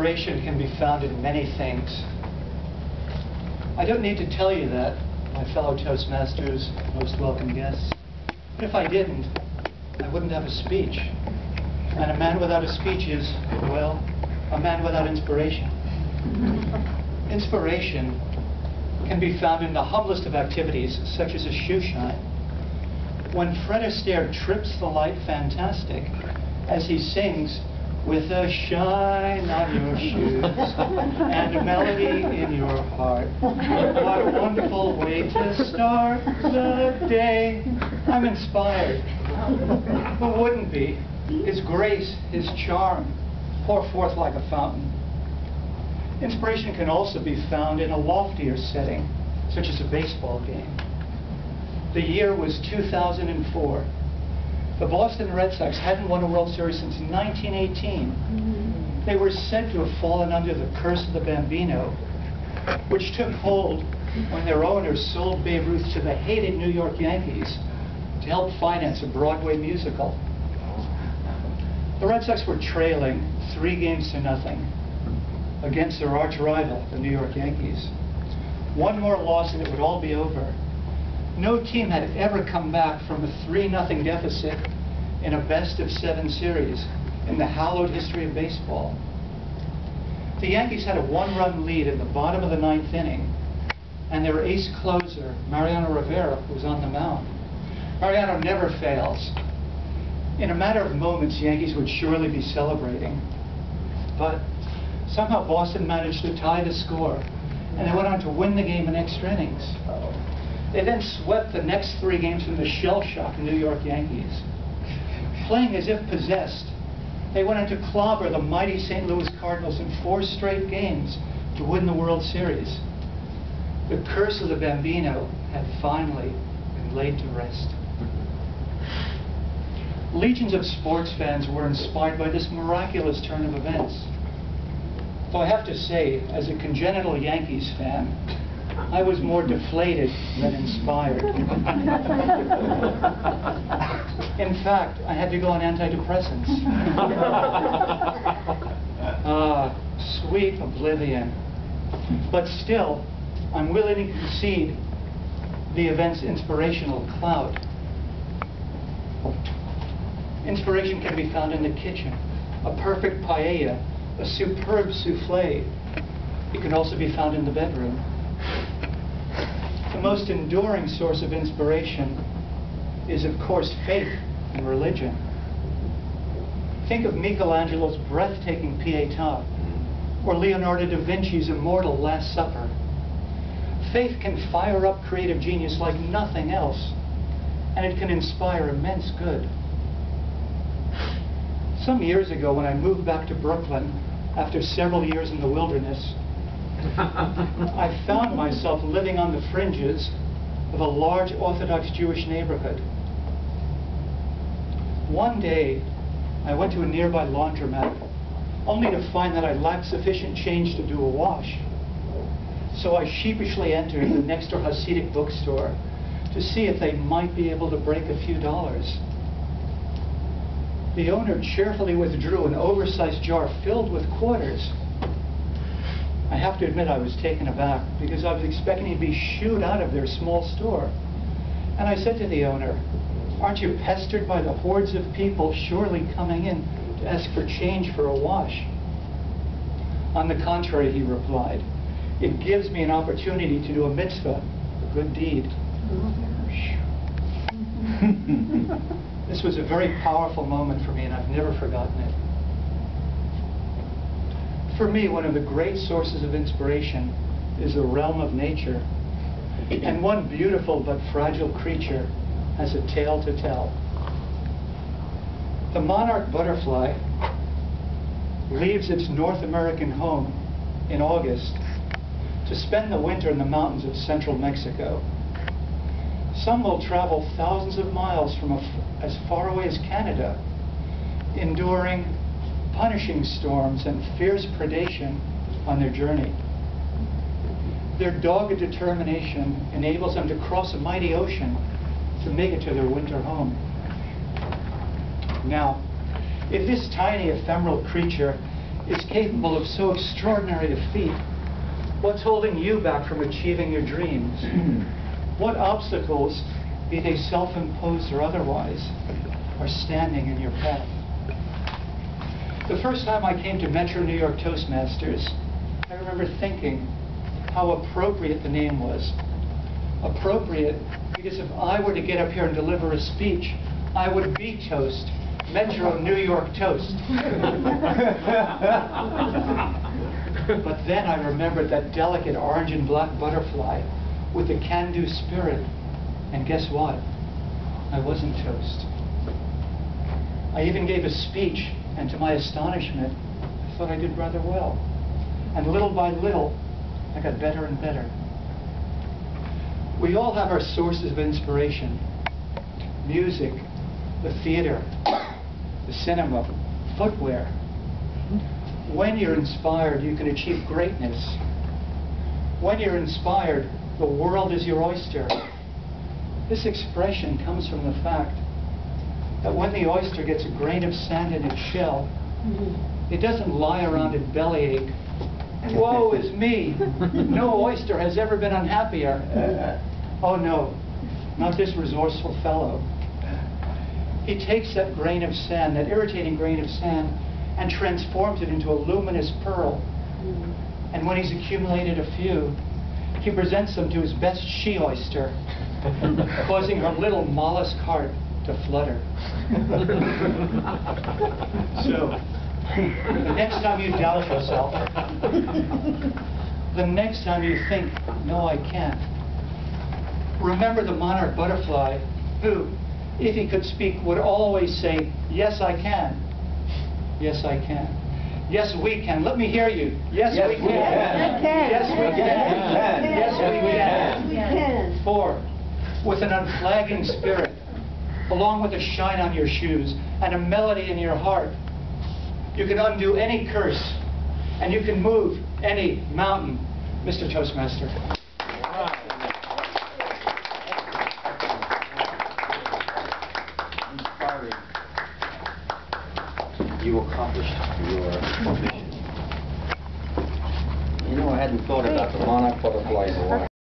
Inspiration can be found in many things. I don't need to tell you that, my fellow Toastmasters, most welcome guests. But if I didn't, I wouldn't have a speech. And a man without a speech is, well, a man without inspiration. Inspiration can be found in the humblest of activities, such as a shoe shine. When Fred Astaire trips the light fantastic as he sings, "With a shine on your shoes and a melody in your heart, what a wonderful way to start the day." I'm inspired. Who wouldn't be? His grace, his charm, pour forth like a fountain. Inspiration can also be found in a loftier setting, such as a baseball game. The year was 2004. The Boston Red Sox hadn't won a World Series since 1918. They were said to have fallen under the curse of the Bambino, which took hold when their owners sold Babe Ruth to the hated New York Yankees to help finance a Broadway musical. The Red Sox were trailing 3-0 against their arch rival, the New York Yankees. One more loss and it would all be over. No team had ever come back from a 3-0 deficit in a best-of-7 series in the hallowed history of baseball. The Yankees had a 1-run lead in the bottom of the 9th inning, and their ace closer, Mariano Rivera, was on the mound. Mariano never fails. In a matter of moments, the Yankees would surely be celebrating. But somehow Boston managed to tie the score, and they went on to win the game in extra innings. They then swept the next 3 games from the shell-shocked New York Yankees. Playing as if possessed, they went on to clobber the mighty St. Louis Cardinals in 4 straight games to win the World Series. The curse of the Bambino had finally been laid to rest. Legions of sports fans were inspired by this miraculous turn of events. Though I have to say, as a congenital Yankees fan, I was more deflated than inspired. In fact, I had to go on antidepressants. Sweet oblivion. But still, I'm willing to concede the event's inspirational clout. Inspiration can be found in the kitchen. A perfect paella, a superb souffle. It can also be found in the bedroom. The most enduring source of inspiration is, of course, faith and religion. Think of Michelangelo's breathtaking Pietà, or Leonardo da Vinci's immortal Last Supper. Faith can fire up creative genius like nothing else, and it can inspire immense good. Some years ago, when I moved back to Brooklyn after several years in the wilderness, I found myself living on the fringes of a large Orthodox Jewish neighborhood. One day, I went to a nearby laundromat, only to find that I lacked sufficient change to do a wash. So I sheepishly entered the next-door Hasidic bookstore to see if they might be able to break a few dollars. The owner cheerfully withdrew an oversized jar filled with quarters. I have to admit I was taken aback because I was expecting to be shooed out of their small store. And I said to the owner, "Aren't you pestered by the hordes of people surely coming in to ask for change for a wash?" "On the contrary," he replied, "it gives me an opportunity to do a mitzvah, a good deed." This was a very powerful moment for me, and I've never forgotten it. For me, one of the great sources of inspiration is the realm of nature. And one beautiful but fragile creature has a tale to tell. The monarch butterfly leaves its North American home in August to spend the winter in the mountains of central Mexico. Some will travel thousands of miles from as far away as Canada, enduring punishing storms and fierce predation on their journey. Their dogged determination enables them to cross a mighty ocean to make it to their winter home. Now, if this tiny ephemeral creature is capable of so extraordinary a feat, what's holding you back from achieving your dreams? What obstacles, be they self-imposed or otherwise, are standing in your path? The first time I came to Metro New York Toastmasters, I remember thinking how appropriate the name was. Appropriate because if I were to get up here and deliver a speech, I would be Toast, Metro New York Toast. But then I remembered that delicate orange and black butterfly with the can-do spirit. And guess what? I wasn't Toast. I even gave a speech, and to my astonishment, I thought I did rather well. And little by little, I got better and better. We all have our sources of inspiration. Music, the theater, the cinema, footwear. When you're inspired, you can achieve greatness. When you're inspired, the world is your oyster. This expression comes from the fact that when the oyster gets a grain of sand in its shell, it doesn't lie around and bellyache. Woe is me! No oyster has ever been unhappier. Oh no, not this resourceful fellow. He takes that grain of sand, that irritating grain of sand, and transforms it into a luminous pearl. And when he's accumulated a few, he presents them to his best she-oyster, causing her little mollusk heart to flutter. So, the next time you doubt yourself, the next time you think, no, I can't, remember the monarch butterfly who, if he could speak, would always say, yes, I can. Yes, I can. Yes, we can. Let me hear you. Yes, we can. Yes, we can. Yes, we can. For, with an unflagging spirit, along with a shine on your shoes and a melody in your heart, you can undo any curse and you can move any mountain. Mr. Toastmaster. Inspiring. You accomplished your mission. You know, I hadn't thought about the monarch butterfly in a while.